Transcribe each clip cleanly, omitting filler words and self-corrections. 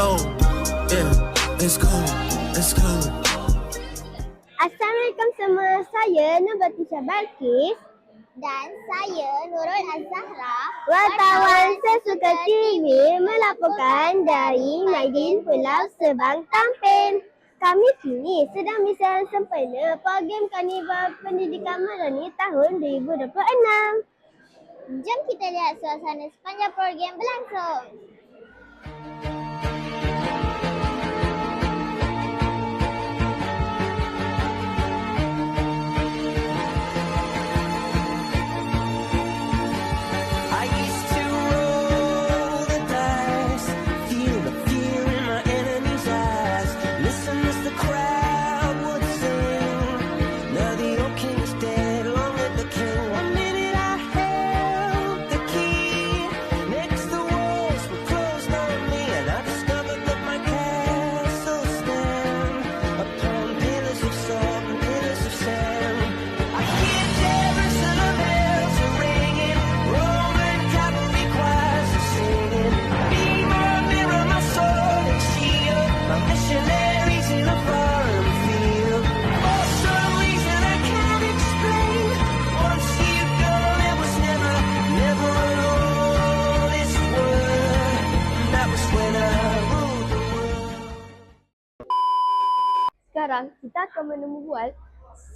go. Yeah, let's go. Let's go. Assalamualaikum semua. Saya Nubatisha Balkis dan saya Nurul Azhara, wartawan Sesuka TV melaporkan dari Maidin Pulau Sebang Tampin. Kami kini sedang misian sempena program Karnival Pendidikan Madani tahun 2026. Jom kita lihat suasana sepanjang program berlangsung. I used to roll the dice, feel the fear in my enemy's eyes. Listen as the crowd would sing. Now the old king is dead, long live the king. One minute I held the key, next the walls were closed on me, and I discovered that my castle stand upon pillars of salt and pillars of sand. I hear Jerusalem bells are ringing, Roman cavalry choirs are singing. Be my mirror, my sword and shield, my missionaries in a foreign field. For some reason I can't explain, once you gone it was never, never alone. This world, that was when I ruled the world. Sekarang kita akan menemubual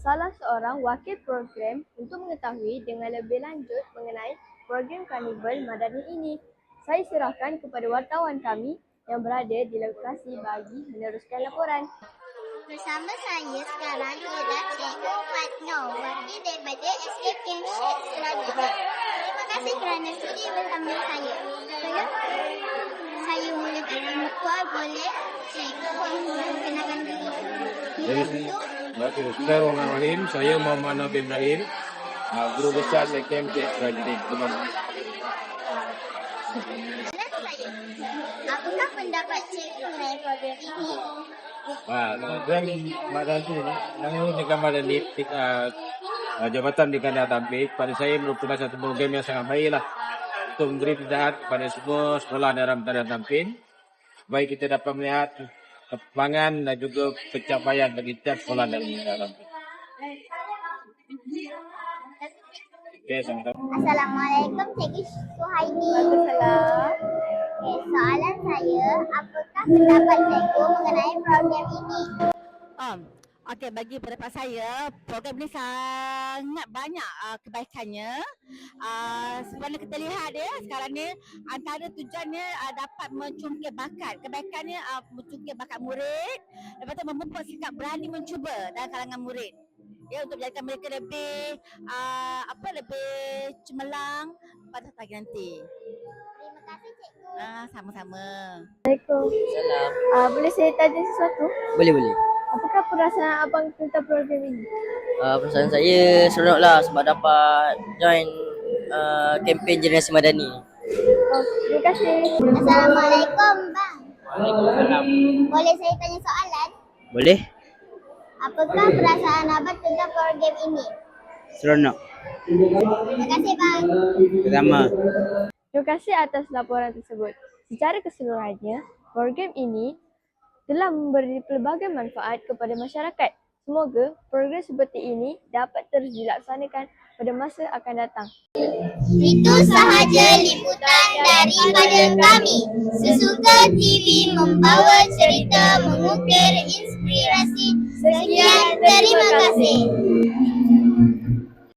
salah seorang wakil program untuk mengetahui dengan lebih lanjut mengenai program Karnival Madani ini. Saya serahkan kepada wartawan kami yang berada di lokasi bagi meneruskan laporan. Bersama saya sekarang ialah Cikgu Fatno, wakil daripada Escape Camp Shed Selangor. Terima kasih kerana sudi bersama saya. Saya mulakan membual, boleh Cikgu memperkenalkan diri. Bismillahirrahmanirrahim. Saya Muhammad Nabi Ibrahim, Guru Besar SKM Prajurit Kemang. Apakah pendapat Cikgu mengenai program ini? Dan Madani, yang dengan Madani, Jabatan di Kandang Tampik, pada saya merupakan satu program yang sangat baiklah untuk memberi pencerahan kepada semua sekolah dalam Kandang Tampin. Baik kita dapat melihat perkembangan dan juga pencapaian bagi setiap sekolah dalam Kandang Tampin. Okey, sama-sama. Assalamualaikum Cikgu Suhaini. Waalaikumsalam. Soalan saya, apakah pendapat Cikgu mengenai program ini? Okey, bagi pendapat saya, program ni sangat banyak kebaikannya. Sebenarnya kita lihat dia sekarang ni, antara tujuannya dapat mencungkil bakat. Kebaikannya mencungkil bakat murid, lepas tu memupuk sikap berani mencuba dalam kalangan murid. Ya, untuk menjadikan mereka lebih lebih cemerlang pada pagi nanti. Terima kasih Cikgu. Sama-sama. Assalamualaikum. Boleh saya tanya sesuatu? Boleh. Apakah perasaan abang tentang program ini? Perasaan saya seronoklah sebab dapat join kempen Generasi Madani. Terima kasih. Assalamualaikum bang. Waalaikumsalam. Boleh saya tanya soalan? Boleh? Apakah perasaan abang tentang program ini? Seronok. Terima kasih bang. Sama. Terima kasih atas laporan tersebut. Secara keseluruhannya, program ini telah memberi pelbagai manfaat kepada masyarakat. Semoga program seperti ini dapat terus dilaksanakan pada masa akan datang. Itu sahaja liputan daripada kami. Sesuka TV membawa cerita mengukir inspirasi. Sekian, terima kasih.